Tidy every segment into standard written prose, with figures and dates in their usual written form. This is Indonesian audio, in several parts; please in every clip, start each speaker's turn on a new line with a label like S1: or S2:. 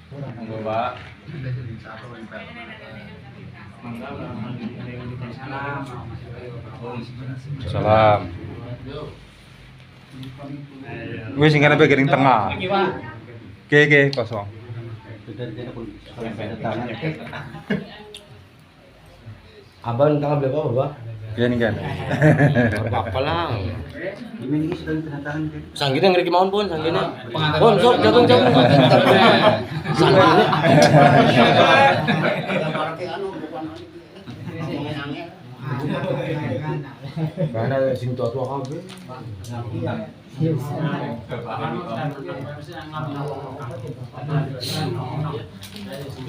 S1: Monggo, Pak.
S2: Salam. Wis sing kene piring tengah. Oke, kosong.
S3: Abang tanggal berapa, Bapak?
S2: Pian kan.
S3: Apa lah.
S4: Ini sudah ditandatangan kan?
S3: Sanggine ngriki mawon pun, sanggine. Pun sok jagung. Sanggine. Karena sing tua-tua kabeh.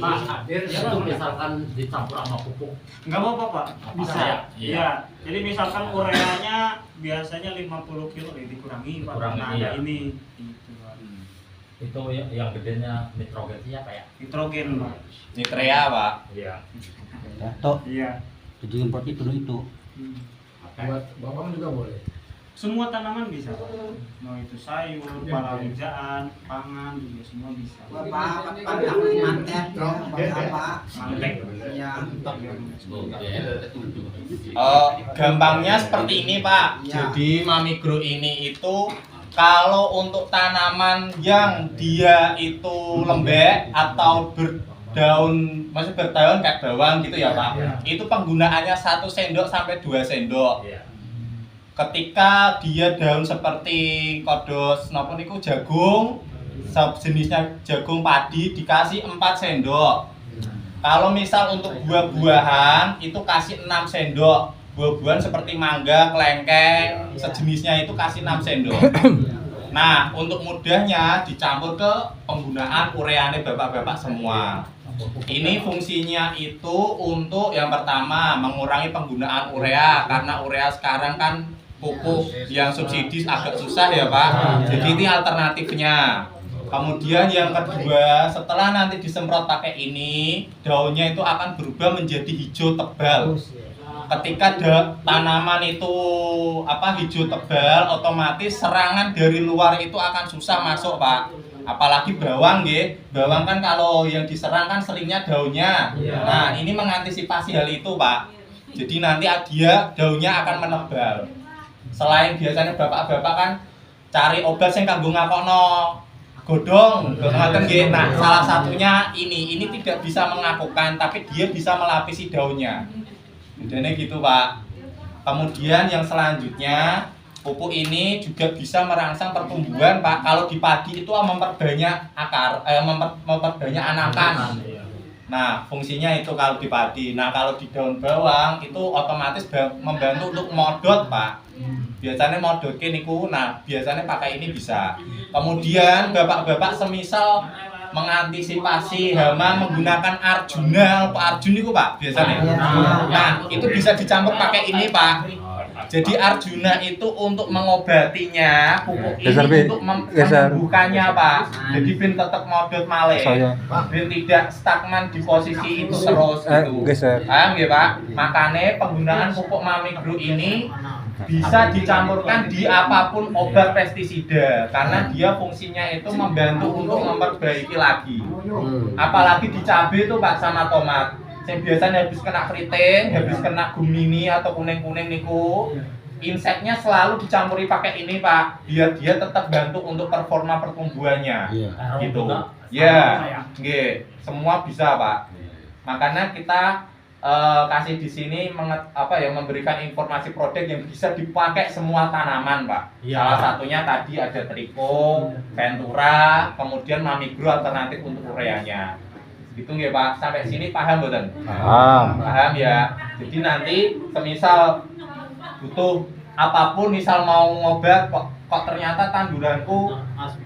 S5: Pak, hadir itu misalkan dicampur sama pupuk.
S6: Enggak apa-apa, Pak. Bisa.
S5: Bisa,
S6: Ya.
S5: iya.
S6: Iya. Jadi misalkan ureanya biasanya 50 kilo dikurangi, Pak.
S5: Dikurangi,
S6: Nah,
S5: iya.
S6: ada ini. Gitu, Pak.
S5: Itu yang gedenya nitrogen siapa ya?
S6: Nitrogen, Pak.
S1: Nitrea, Pak.
S5: Iya.
S4: Toh,
S6: Iya.
S4: jadi seperti itu.
S5: Buat Bapak juga boleh.
S6: Semua tanaman bisa, Pak. Mau itu sayur, palawijaan, pangan juga semua bisa. Mantek.
S4: Iya.
S1: Gampangnya seperti ini, Pak.
S4: Iya.
S1: Jadi Mamigro ini itu kalau untuk tanaman yang dia itu lembek atau berdaun, masih berdaun kayak bawang gitu ya, Pak.
S5: Iya.
S1: Itu penggunaannya 1 sendok sampai 2 sendok.
S5: Iya.
S1: Ketika dia daun seperti kodos napa niku jagung, jenisnya jagung padi dikasih 4 sendok. Kalau misal untuk buah-buahan itu kasih 6 sendok. Buah-buahan seperti mangga, kelengkeng, sejenisnya itu kasih 6 sendok. Nah, untuk mudahnya dicampur ke penggunaan ureane bapak-bapak semua. Ini fungsinya itu untuk yang pertama mengurangi penggunaan urea karena urea sekarang kan pupuk yang subsidi agak susah ya, Pak. Jadi ini alternatifnya. Kemudian yang kedua, setelah nanti disemprot pakai ini, daunnya itu akan berubah menjadi hijau tebal. Ketika tanaman itu hijau tebal, otomatis serangan dari luar itu akan susah masuk, Pak. Apalagi bawang, nggih. Bawang kan kalau yang diserang kan seringnya daunnya. Nah, ini mengantisipasi hal itu, Pak. Jadi nanti dia daunnya akan menebal. Selain biasanya bapak-bapak kan cari obat sing kanggo ngakono godhong, ngoten nggih. Nah, salah satunya ini tidak bisa mengakukan, tapi dia bisa melapisi daunnya. Jadi gitu, Pak. Kemudian yang selanjutnya, pupuk ini juga bisa merangsang pertumbuhan, Pak. Kalau di padi itu memperbanyak akar, memperbanyak anakan. Nah, fungsinya itu kalau di padi. Nah, kalau di daun bawang itu otomatis membantu untuk modot, Pak. Biasanya modotke niku, nah biasanya pakai ini bisa. Kemudian bapak-bapak semisal mengantisipasi hama menggunakan Arjuna, Pak Arjun itu, Pak, biasanya. Nah, itu bisa dicampur pakai ini, Pak. Jadi Arjuna itu untuk mengobatinya, pupuk ini untuk menyembuhkannya, Pak. Jadi bin tetap modot malih. Bin tidak stagnan di posisi itu terus gitu. Paham ya, Pak? Makanya penggunaan pupuk Mamigro ini bisa dicampurkan di apapun obat pestisida karena dia fungsinya itu membantu untuk memperbaiki lagi. Apalagi di cabai itu, Pak, sama tomat. Yang biasanya habis kena keriting, habis kena gumini atau kuning-kuning niku, inseknya selalu dicampuri pakai ini, Pak, biar dia tetap bantu untuk performa pertumbuhannya. Gitu. Ya, nggih. Semua bisa, Pak. Makanya kita kasih di sini memberikan informasi produk yang bisa dipakai semua tanaman, Pak. Salah satunya tadi ada Trico, Ventura, kemudian Mamigro alternatif untuk ureanya. Gitu nggih, Pak. Sampai sini paham mboten? Paham ya. Jadi nanti semisal butuh apapun, misal mau ngobat kok ternyata tanduranku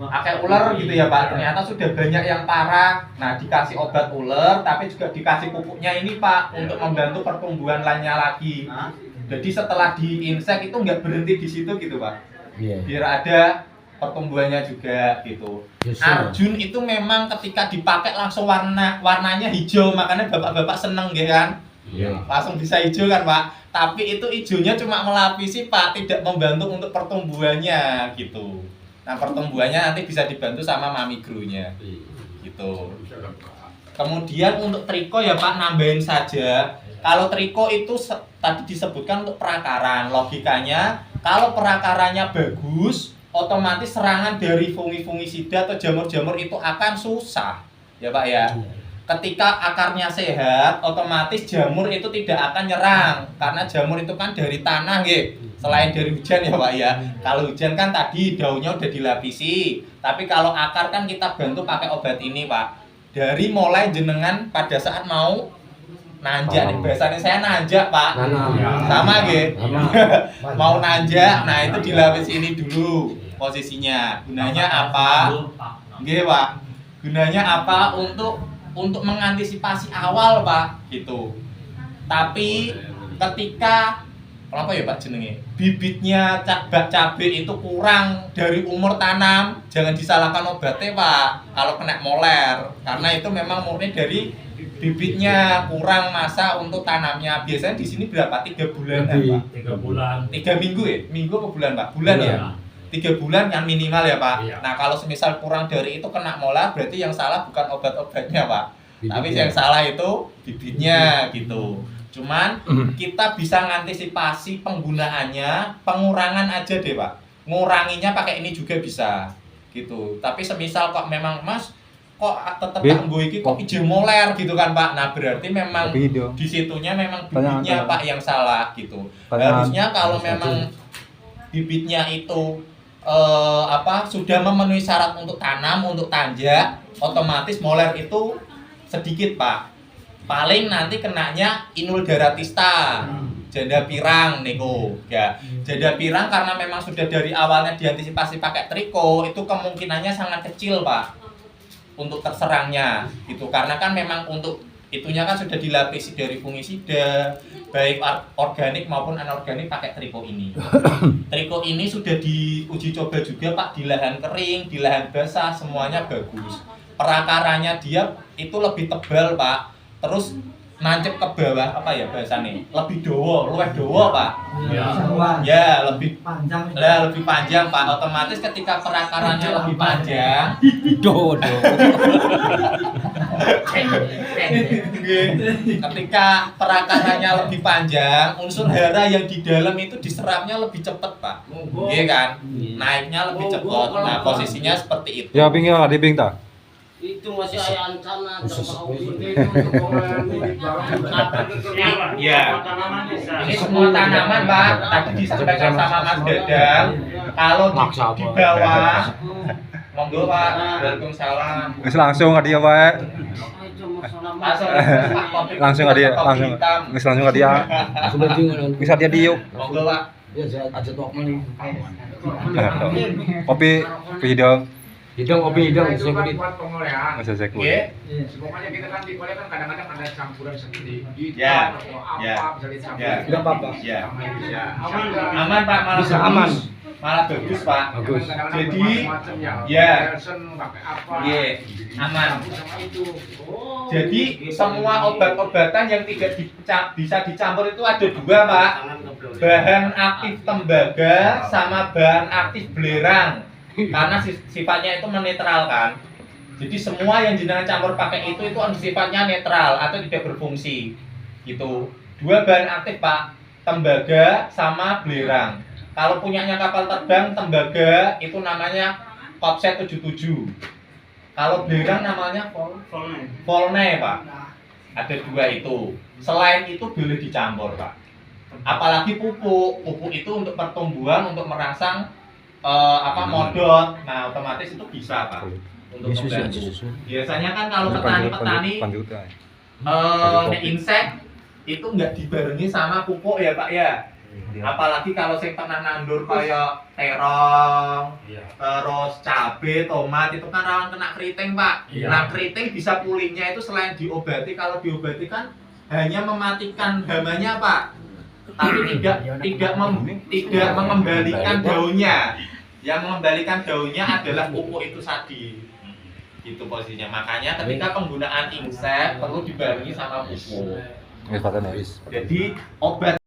S1: akeh ular gitu ya, Pak. Ternyata sudah banyak yang parah. Nah, dikasih obat ular tapi juga dikasih pupuknya ini, Pak, untuk membantu pertumbuhan lainnya lagi. Jadi setelah diinsek itu nggak berhenti di situ gitu, Pak. Biar ada pertumbuhannya juga gitu. Arjun itu memang ketika dipakai langsung warnanya hijau, makanya bapak-bapak seneng ya kan? Langsung bisa hijau kan, Pak. Tapi itu hijaunya cuma melapisi, Pak, tidak membantu untuk pertumbuhannya gitu. Nah, pertumbuhannya nanti bisa dibantu sama mamigronya. Gitu. Kemudian untuk triko ya Pak, nambahin saja. Kalau triko itu tadi disebutkan untuk perakaran. Logikanya, kalau perakarannya bagus, otomatis serangan dari fungisida atau jamur-jamur itu akan susah. Ya Pak ya. Ketika akarnya sehat, otomatis jamur itu tidak akan nyerang. Karena jamur itu kan dari tanah, gitu. Selain dari hujan ya Pak ya. Kalau hujan kan tadi daunnya udah dilapisi. Tapi kalau akar kan kita bantu pakai obat ini Pak. Dari mulai jenengan pada saat mau nanjak nih, biasanya saya nanjak Pak. Sama gitu. Mau nanjak, nah itu dilapis ini dulu posisinya. Gunanya apa? Nggih Pak. Gunanya apa? Untuk mengantisipasi awal Pak, gitu. Tapi ketika apa ya Pak jenenge? Bibitnya cabai itu kurang dari umur tanam, jangan disalahkan obatnya Pak. Kalau kena moler, karena itu memang murni dari bibitnya kurang masa untuk tanamnya. Biasanya di sini berapa? 3 bulan Pak?
S5: 3 bulan.
S1: 3 minggu ya? Minggu apa bulan Pak? Bulan ya? 3 bulan yang minimal ya Pak.
S5: Iya.
S1: Nah kalau semisal kurang dari itu kena molar, berarti yang salah bukan obat-obatnya Pak. Tapi yang salah itu bibitnya gitu. Cuman kita bisa ngantisipasi penggunaannya, pengurangan aja deh Pak. Nguranginya pakai ini juga bisa gitu. Tapi semisal kok memang Mas kok tetap nganggo iki kok ijo moler gitu kan Pak. Nah, berarti memang di situnya memang bibitnya Pak yang salah gitu. Harusnya kalau memang bibitnya itu sudah memenuhi syarat untuk tanam, untuk tanjak, otomatis moler itu sedikit Pak. Paling nanti kenanya Inul Daratista, janda pirang niku ya. Janda pirang karena memang sudah dari awalnya diantisipasi pakai triko, itu kemungkinannya sangat kecil Pak untuk terserangnya gitu. Karena kan memang untuk itunya kan sudah dilapisi dari fungisida, baik organik maupun anorganik pakai triko ini. Triko ini sudah diuji coba juga Pak di lahan kering, di lahan basah, semuanya bagus. Perakarannya dia itu lebih tebal Pak. Terus nancep ke bawah apa ya bahasanya? Lebih luwih dawa Pak. Ya, lebih panjang. Lah lebih panjang Pak. Otomatis ketika perakarannya lebih panjang, ketika perakarannya lebih panjang, unsur hara yang di dalam itu diserapnya lebih cepat Pak. Iya kan? Naiknya lebih cepat. Nah, posisinya seperti itu.
S2: Ya pinggir di ping ta.
S3: Itu masih saya ancana
S1: Iya. Ini semua tanaman Pak. Tadi disampaikan sama Mas Dadang. Kalau di bawah, monggo Pak. Waalaikumsalam.
S2: Wis langsung dia wae. Langsung dia, langsung. Wis langsung dia. Bisa dia diuk.
S1: Monggo Pak.
S3: Ya saya aja tok meneh.
S2: Kopi hidung.
S3: Hidung kopi hidung sing kulit.
S2: Masa saya kulit.
S1: Nggih.
S7: Pokoknya kita kan di Korea kan kadang-kadang ada campuran sendiri.
S1: Ya.
S7: Apa bisa dicampur.
S1: Ya.
S3: Enggak apa-apa.
S1: Ya.
S7: Aman.
S1: Aman Pak, malah
S3: Bisa
S1: bagus.
S3: aman.
S1: Malah bagus Pak.
S3: Bagus.
S1: Jadi,
S7: ya.
S1: ya.
S7: Pakai apa?
S1: Iya, aman.
S7: Sama itu.
S1: Jadi semua obat-obatan yang tidak bisa dicampur itu ada 2 Pak. Bahan aktif tembaga sama bahan aktif belerang. Karena sifatnya itu menetralkan. Jadi semua yang jenengan campur pakai itu sifatnya netral atau tidak berfungsi. Gitu. 2 bahan aktif Pak, tembaga sama belerang. Kalau punyanya kapal terbang tembaga itu namanya Kopset 77. Kalau belerang namanya Volne Pak. Ada 2 itu. Selain itu boleh dicampur Pak. Apalagi pupuk. Pupuk itu untuk pertumbuhan, untuk merangsang modot. Nah, otomatis itu bisa Pak untuk membantu. Biasanya kan kalau petani-petani insek itu nggak dibarengi sama pupuk ya Pak ya. Apalagi kalau saya pernah nandur kayak terong, terus cabai, tomat itu kan rawan kena keriting Pak. Nah, keriting bisa pulihnya itu selain diobati, kalau diobati kan hanya mematikan hamanya Pak, tapi tidak mengembalikan daunnya. Yang mengembalikan daunnya adalah pupuk itu tadi. Itu posisinya. Makanya ketika penggunaan insek perlu dibarengi sama pupuk. Jadi obat